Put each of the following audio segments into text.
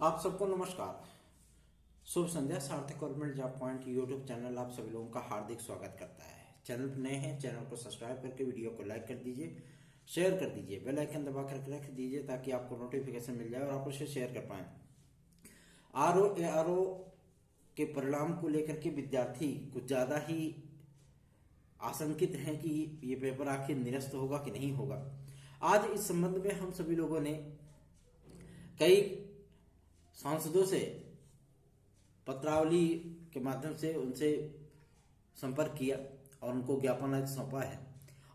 आप सबको नमस्कार। शुभ संध्या। सार्थक government job point YouTube channel आप सभी लोगों का हार्दिक स्वागत करता है। चैनल पर नए हैं, चैनल को सब्सक्राइब करके वीडियो को लाइक कर दीजिए, शेयर कर दीजिए, बेल आइकन दबा कर रख दीजिए ताकि आपको नोटिफिकेशन मिल जाए और आप उसे शेयर कर पाएं। आरओ के परिणाम को लेकर के विद्यार्थी कुछ ज्यादा ही आशंकित हैं कि ये पेपर आखिर निरस्त होगा कि नहीं होगा। आज इस संबंध में हम सभी लोगों ने कई सांसदों से पत्रावली के माध्यम से उनसे संपर्क किया और उनको ज्ञापन आज सौंपा है।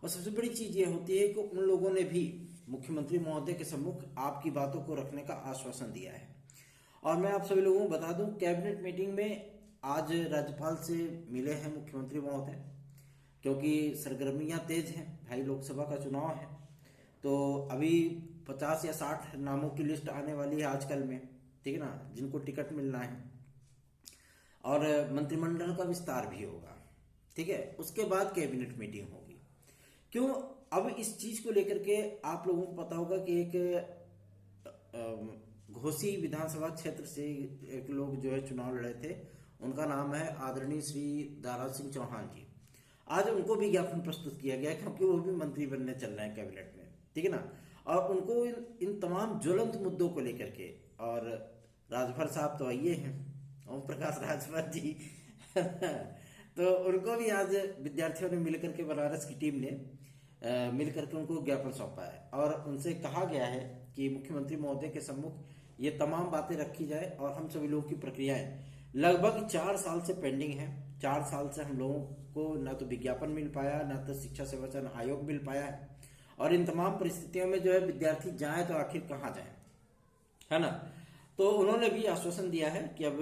और सबसे बड़ी चीज ये होती है कि उन लोगों ने भी मुख्यमंत्री महोदय के सम्मुख आपकी बातों को रखने का आश्वासन दिया है। और मैं आप सभी लोगों को बता दूं, कैबिनेट मीटिंग में आज राज्यपाल से मिले हैं मुख्यमंत्री महोदय, क्योंकि सरगर्मियां तेज हैं भाई, लोकसभा का चुनाव है। तो अभी 50 या 60 नामों की लिस्ट आने वाली है आजकल में, ठीक है ना, जिनको टिकट मिलना है। और मंत्रिमंडल का विस्तार भी होगा, ठीक है। उसके बाद कैबिनेट मीटिंग होगी। क्यों? अब इस चीज को लेकर के आप लोगों को पता होगा कि एक घोसी विधानसभा क्षेत्र से एक लोग जो है चुनाव लड़े थे, उनका नाम है आदरणीय श्री दारा सिंह चौहान जी। आज उनको भी ज्ञापन प्रस्तुत किया गया क्योंकि वो भी मंत्री बनने चल रहे हैं कैबिनेट में, ठीक है ना। और उनको इन तमाम ज्वलंत मुद्दों को लेकर के, और राजभर साहब तो आइए हैं, ओम प्रकाश राजभर जी तो उनको भी आज विद्यार्थियों ने मिलकर के, बनारस की टीम ने मिलकर के उनको ज्ञापन सौंपा है। और उनसे कहा गया है कि मुख्यमंत्री महोदय के सम्मुख ये तमाम बातें रखी जाए और हम सभी लोगों की प्रक्रियाएं लगभग 4 साल से पेंडिंग है। 4 साल से हम लोगों को न तो विज्ञापन मिल पाया, न तो शिक्षा सेवा चयन आयोग मिल पाया है। और इन तमाम परिस्थितियों में जो है विद्यार्थी जाए तो आखिर कहाँ जाए, है ना। तो उन्होंने भी आश्वासन दिया है कि अब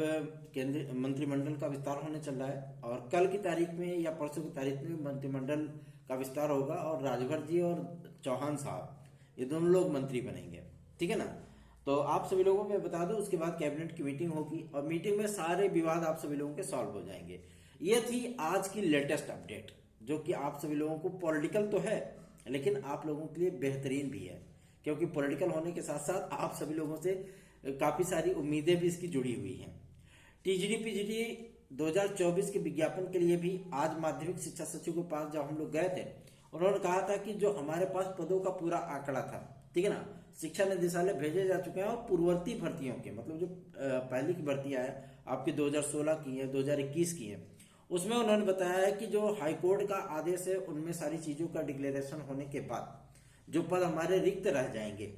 केंद्रीय मंत्रिमंडल का विस्तार होने चल रहा है और कल की तारीख में या परसों की तारीख में मंत्रिमंडल का विस्तार होगा और राजभर जी और चौहान साहब ये दोनों लोग मंत्री बनेंगे, ठीक है ना। तो आप सभी लोगों को मैं बता दूं, उसके बाद कैबिनेट की मीटिंग होगी और मीटिंग में सारे विवाद आप सभी लोगों के सॉल्व हो जाएंगे। ये थी आज की लेटेस्ट अपडेट, जो कि आप सभी लोगों को पॉलिटिकल तो है लेकिन आप लोगों के लिए बेहतरीन भी है, क्योंकि पॉलिटिकल होने के साथ साथ आप सभी लोगों से काफी सारी उम्मीदें भी इसकी जुड़ी हुई हैं। टीजीटी पीजीटी 2024 के विज्ञापन के लिए भी आज माध्यमिक शिक्षा सचिव के पास जब हम लोग गए थे, उन्होंने कहा था कि जो हमारे पास पदों का पूरा आंकड़ा था, ठीक है ना, शिक्षा निदेशालय भेजे जा चुके हैं और पूर्ववर्ती भर्तियों के, मतलब जो पहली की भर्तियां है आपकी 2016 की है, 2021 की है, उसमें उन्होंने बताया है कि जो हाईकोर्ट का आदेश है उनमें सारी चीजों का डिक्लेरेशन होने के बाद जो पद हमारे रिक्त रह जाएंगे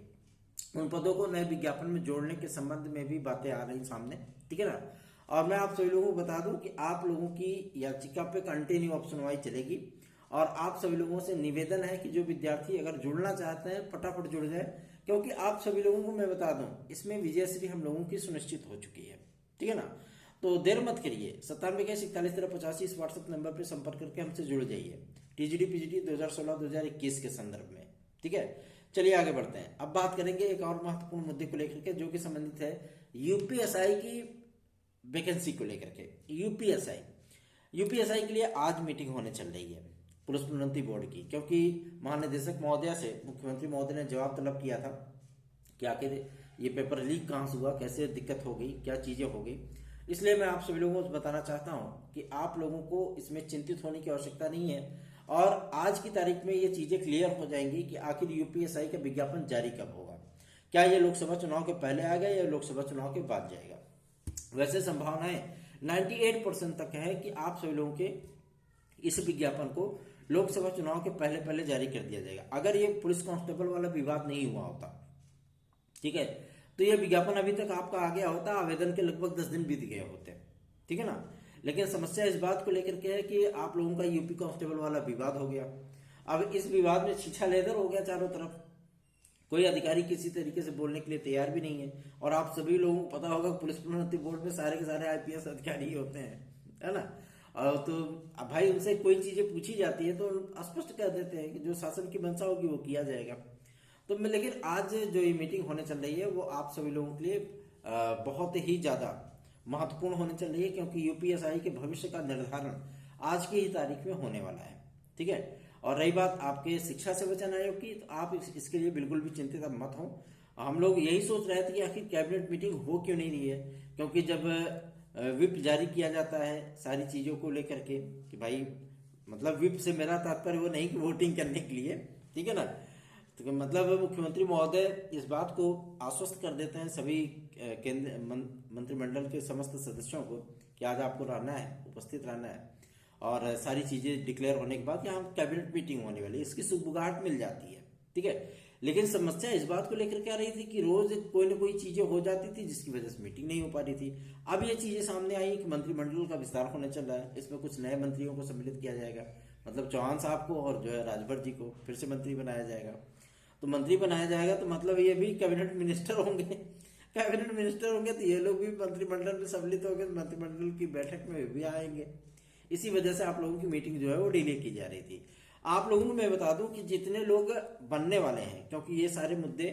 उन पदों को नए विज्ञापन में जोड़ने के संबंध में भी बातें आ रही सामने, ठीक है ना। और मैं आप सभी लोगों को बता दूं कि आप लोगों की याचिका पे कंटिन्यू अब सुनवाई चलेगी और आप सभी लोगों से निवेदन है कि जो विद्यार्थी अगर जुड़ना चाहते हैं फटाफट जुड़ जाए, क्योंकि आप सभी लोगों को मैं बता दूं इसमें विजयश्री हम लोगों की सुनिश्चित हो चुकी है, ठीक है ना। तो देर मत करिए, 97 इस व्हाट्सएप नंबर पर संपर्क करके हमसे जुड़ जाइए टीजीटी पीजीटी 2016-2021 के संदर्भ में, ठीक है। चलिए आगे बढ़ते हैं। अब बात करेंगे एक और महत्वपूर्ण मुद्दे को लेकर के, जो कि संबंधित है यूपीएसआई की वैकेंसी को लेकर के। यूपीएसआई के लिए आज मीटिंग होने चल रही है पुलिस प्रोन्नति बोर्ड की, क्योंकि महानिदेशक महोदया से मुख्यमंत्री महोदय ने जवाब तलब किया था कि आखिर ये पेपर लीक कहां से हुआ, कैसे दिक्कत हो गई, क्या चीजें हो गई। इसलिए मैं आप सभी लोगों को बताना चाहता हूं कि आप लोगों को इसमें चिंतित होने की आवश्यकता नहीं है और आज की तारीख में ये चीजें क्लियर हो जाएंगी कि आखिर यूपीएसआई का विज्ञापन जारी कब होगा। क्या ये लोकसभा चुनाव के पहले आएगा या लोकसभा चुनाव के बाद जाएगा। वैसे संभावनाएं 98% तक है कि आप सभी लोगों के इस विज्ञापन को लोकसभा चुनाव के पहले पहले जारी कर दिया जाएगा, अगर ये पुलिस कांस्टेबल वाला विवाद नहीं हुआ होता, ठीक है। तो ये विज्ञापन अभी तक आपका आ गया होता, आवेदन के लगभग 10 दिन बीत गए होते, ठीक है ना। लेकिन समस्या इस बात को लेकर के है कि आप लोगों का यूपी कांस्टेबल वाला विवाद हो गया। अब इस विवाद में छीछा लेदर हो गया चारों तरफ, कोई अधिकारी किसी तरीके से बोलने के लिए तैयार भी नहीं है। और आप सभी लोगों को पता होगा पुलिस प्रोन्नति बोर्ड में सारे के सारे आईपीएस अधिकारी होते हैं, है ना। तो अब भाई उनसे कोई चीजें पूछी जाती है तो स्पष्ट कह देते हैं कि जो शासन की मंशा होगी वो किया जाएगा। तो लेकिन आज जो ये मीटिंग होने चल रही है वो आप सभी लोगों के लिए बहुत ही ज्यादा महत्वपूर्ण होने चल रही है, क्योंकि यूपीएसआई के भविष्य का निर्धारण आज की ही तारीख में होने वाला है, ठीक है। और रही बात आपके शिक्षा सेवा चयन आयोग की, तो आप इसके लिए बिल्कुल भी चिंतित मत हो। हम लोग यही सोच रहे थे कि आखिर कैबिनेट मीटिंग हो क्यों नहीं रही है, क्योंकि जब विप जारी किया जाता है सारी चीजों को लेकर के कि भाई, मतलब विप से मेरा तात्पर्य वो नहीं कि वोटिंग करने के लिए, ठीक है ना, तो मतलब मुख्यमंत्री महोदय इस बात को आश्वस्त कर देते हैं सभी केंद्र मंत्रिमंडल के समस्त सदस्यों को कि आज आपको रहना है, उपस्थित रहना है, और सारी चीजें डिक्लेयर होने के बाद यहाँ कैबिनेट मीटिंग होने वाली है, इसकी सुगबुगाहट मिल जाती है, ठीक है। लेकिन समस्या इस बात को लेकर के आ रही थी कि रोज कोई ना कोई चीजें हो जाती थी जिसकी वजह से मीटिंग नहीं हो पा रही थी। अब ये चीजें सामने आई कि मंत्रिमंडल का विस्तार होने चल रहा है, इसमें कुछ नए मंत्रियों को सम्मिलित किया जाएगा, मतलब चौहान साहब को और जो है राजभर जी को फिर से मंत्री बनाया जाएगा। तो मंत्री बनाया जाएगा तो मतलब ये भी कैबिनेट मिनिस्टर होंगे कैबिनेट मिनिस्टर होंगे तो ये लोग भी मंत्रिमंडल में सम्मिलित होंगे, मंत्रिमंडल की बैठक में भी आएंगे। इसी वजह से आप लोगों की मीटिंग जो है वो डिले की जा रही थी। आप लोगों को मैं बता दूं कि जितने लोग बनने वाले हैं, क्योंकि ये सारे मुद्दे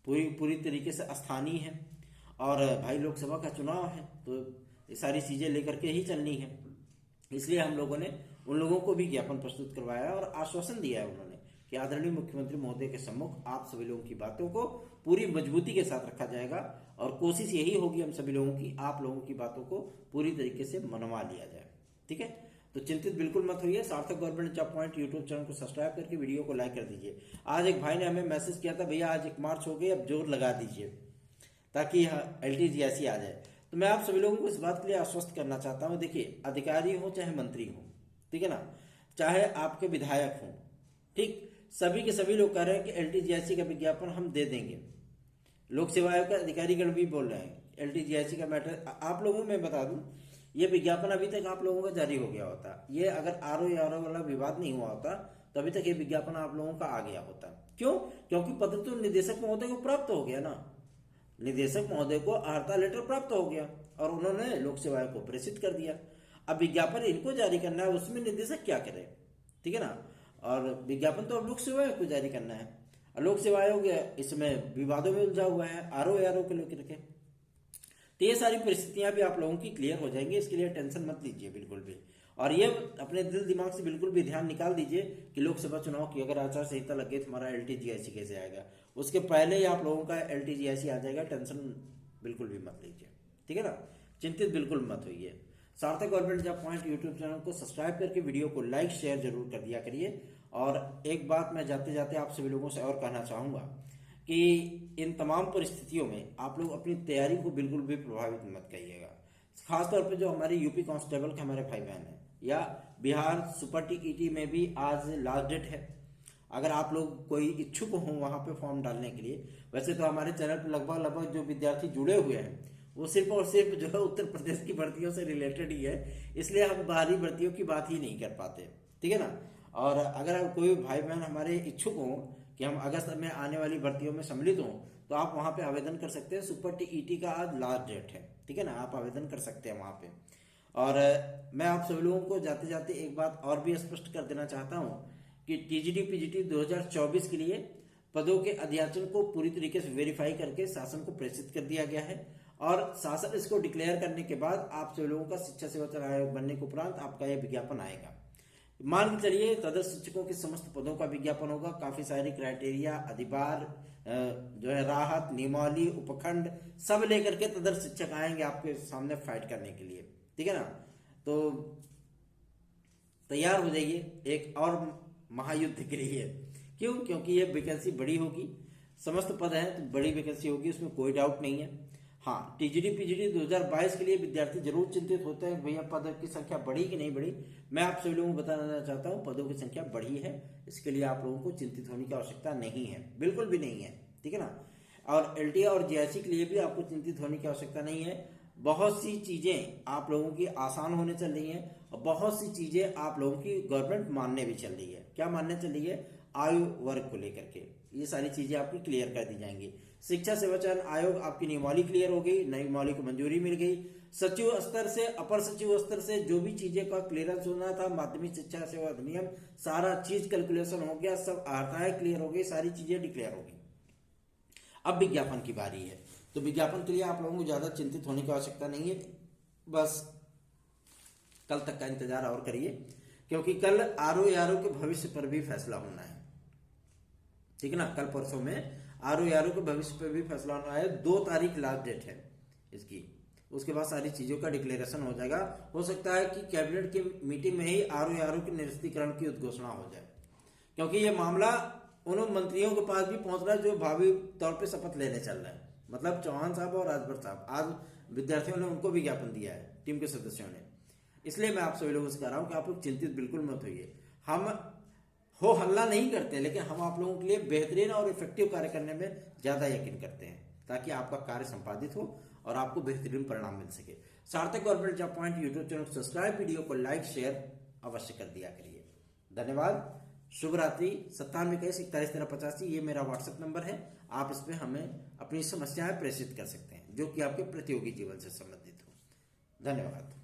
पूरी पूरी तरीके से स्थानीय हैं और भाई लोकसभा का चुनाव है, तो ये सारी चीजें लेकर के ही चलनी है, इसलिए हम लोगों ने उन लोगों को भी ज्ञापन प्रस्तुत करवाया और आश्वासन दिया है उन्होंने कि आदरणीय मुख्यमंत्री महोदय के सम्मुख आप सभी लोगों की बातों को पूरी मजबूती के साथ रखा जाएगा और कोशिश यही होगी हम सभी लोगों की, आप लोगों की बातों को पूरी तरीके से मनवा लिया जाए, ठीक है। तो चिंतित बिल्कुल मत होइए, सार्थक government job point YouTube channel को सब्सक्राइब करके वीडियो को लाइक कर दीजिए। आज एक भाई ने हमें मैसेज किया था, भैया आज 1 मार्च हो गई, अब जोर लगा दीजिए ताकि LTGIC आ जाए। तो मैं आप सभी लोगों को इस बात के लिए आश्वस्त करना चाहता हूँ, देखिए अधिकारी हो चाहे मंत्री हो, ठीक है ना, चाहे आपके विधायक हो, ठीक, सभी के सभी लोग कह रहे हैं कि LTGIC का विज्ञापन हम दे देंगे। लोक सेवा आयोग का अधिकारीगण भी बोल रहे हैं LTGIC का मैटर। आप लोगों को मैं बता दूं, ये विज्ञापन अभी तक आप लोगों का जारी हो गया होता, ये अगर RO वाला विवाद नहीं हुआ होता तो अभी तक ये विज्ञापन आप लोगों का आ गया होता। क्यों? क्योंकि पत्र तो निदेशक महोदय को प्राप्त हो गया ना, निदेशक महोदय को अर्हता लेटर प्राप्त हो गया और उन्होंने लोक सेवा आयोग को प्रेषित कर दिया। अब विज्ञापन इनको जारी करना है, उसमें निदेशक क्या करे, ठीक है ना, और विज्ञापन तो अब लोक सेवा आयोग को जारी करना है। लोक सेवा आयोग इसमें विवादों में उलझा हुआ है RO को लेकर के। तो ये सारी परिस्थितियां भी आप लोगों की क्लियर हो जाएंगी, इसके लिए टेंशन मत लीजिए बिल्कुल भी। और ये अपने दिल दिमाग से बिल्कुल भी ध्यान निकाल दीजिए कि लोकसभा चुनाव की अगर आचार संहिता लग गई तो हमारा LTGIC कैसे आएगा, उसके पहले ही आप लोगों का LTGIC आ जाएगा, टेंशन बिल्कुल भी मत लीजिए, ठीक है ना, चिंतित बिल्कुल मत होइए। सार्थक government job point YouTube channel को सब्सक्राइब करके वीडियो को लाइक शेयर जरूर कर दिया करिए। और एक बात मैं जाते जाते आप सभी लोगों से और कहना चाहूंगा कि इन तमाम परिस्थितियों में आप लोग अपनी तैयारी को बिल्कुल भी प्रभावित मत करिएगा। खासतौर पर जो हमारे यूपी कांस्टेबल के हमारे भाई बहन हैं, या बिहार सुपर TET में भी आज लास्ट डेट है। अगर आप लोग कोई इच्छुक हो वहां पे फॉर्म डालने के लिए, वैसे तो हमारे चैनल पर लगभग जो विद्यार्थी जुड़े हुए हैं वो सिर्फ और सिर्फ जो है उत्तर प्रदेश की भर्तियों से रिलेटेड ही है, इसलिए हम बाहरी भर्तियों की बात ही नहीं कर पाते, ठीक है ना। और अगर कोई भाई बहन हमारे इच्छुक हो कि हम अगस्त में आने वाली भर्तियों में सम्मिलित हों, तो आप वहां पे आवेदन कर सकते हैं। सुपर TET का आज लास्ट डेट है, ठीक है ना, आप आवेदन कर सकते हैं वहां पे। और मैं आप सभी लोगों को जाते जाते एक बात और भी स्पष्ट कर देना चाहता हूं कि TGT PGT 2024 के लिए पदों के अध्याचन को पूरी तरीके से वेरीफाई करके शासन को प्रेषित कर दिया गया है और शासन इसको डिक्लेयर करने के बाद आप सभी लोगों का शिक्षा सेवा आयोग बनने के उपरांत आपका यह विज्ञापन आएगा। मान के चलिए तदर्थ शिक्षकों के समस्त पदों का विज्ञापन होगा, काफी सारे क्राइटेरिया, अधिभार, जो है राहत, नियमावली, उपखंड सब लेकर के तदर्थ शिक्षक आएंगे आपके सामने फाइट करने के लिए, ठीक है ना। तो तैयार हो जाइए एक और महायुद्ध के लिए। क्यों? क्योंकि ये वैकेंसी बड़ी होगी, समस्त पद हैं तो बड़ी वैकेंसी होगी, उसमें कोई डाउट नहीं है। हाँ, TGT PGT 2022 के लिए विद्यार्थी जरूर चिंतित होते हैं भैया पद की संख्या बढ़ी कि नहीं बढ़ी। मैं आप सभी लोगों को बताना चाहता हूँ पदों की संख्या बढ़ी है, इसके लिए आप लोगों को चिंतित होने की आवश्यकता नहीं है, बिल्कुल भी नहीं है, ठीक है ना। और LTA और GIC के लिए भी आपको चिंतित होने की आवश्यकता नहीं है। बहुत सी चीजें आप लोगों की आसान होने चल रही है और बहुत सी चीजें आप लोगों की गवर्नमेंट मानने भी चल रही है। क्या मानने चल रही है? आयु वर्ग को लेकर के ये सारी चीजें आपकी क्लियर कर दी जाएंगी। शिक्षा सेवा चयन आयोग आपकी नियमावली क्लियर हो गई, नई नियमावली को मंजूरी मिल गई। सचिव स्तर से अपर सचिव स्तर से जो भी चीजें का क्लियरेंस होना था, माध्यमिक शिक्षा सेवा अधिनियम सारा चीज कैलकुलेशन हो गया, सब अर्हताएं क्लियर हो गई, सारी चीजें डिक्लेयर हो गई। अब विज्ञापन की बारी है, तो विज्ञापन के लिए आप लोगों को ज्यादा चिंतित होने की आवश्यकता नहीं है, बस कल तक का इंतजार और करिए, क्योंकि कल RO के भविष्य पर भी फैसला होना है, ठीक है ना। कल परसों में ROARO के भविष्य पे भी फैसला होना है। 2 तारीख लास्ट डेट है इसकी, उसके बाद सारी चीजों का डिक्लेरेशन हो जाएगा। हो सकता है कि कैबिनेट की मीटिंग में ही ROARO के निरस्तीकरण की उद्घोषणा हो जाए, क्योंकि ये मामला उन मंत्रियों के पास भी पहुंच रहा है जो भावी तौर पे शपथ लेने चल रहे हैं, मतलब चौहान साहब और राजभर साहब। आज विद्यार्थियों ने उनको भी ज्ञापन दिया है, टीम के सदस्यों ने। इसलिए मैं आप सभी लोगों से कह रहा हूं कि आप लोग चिंतित बिल्कुल मत होइए। हम हो हल्ला नहीं करते, लेकिन हम आप लोगों के लिए बेहतरीन और इफेक्टिव कार्य करने में ज्यादा यकीन करते हैं, ताकि आपका कार्य संपादित हो और आपको बेहतरीन परिणाम मिल सके। सार्थक government job point YouTube channel को सब्सक्राइब, वीडियो को लाइक शेयर अवश्य कर दिया करिए। धन्यवाद, शुभ रात्रि। 9721411385 ये मेरा व्हाट्सएप नंबर है। आप इस पे हमें अपनी समस्याएं प्रेषित कर सकते हैं जो कि आपके प्रतियोगी जीवन से संबंधित हो। धन्यवाद।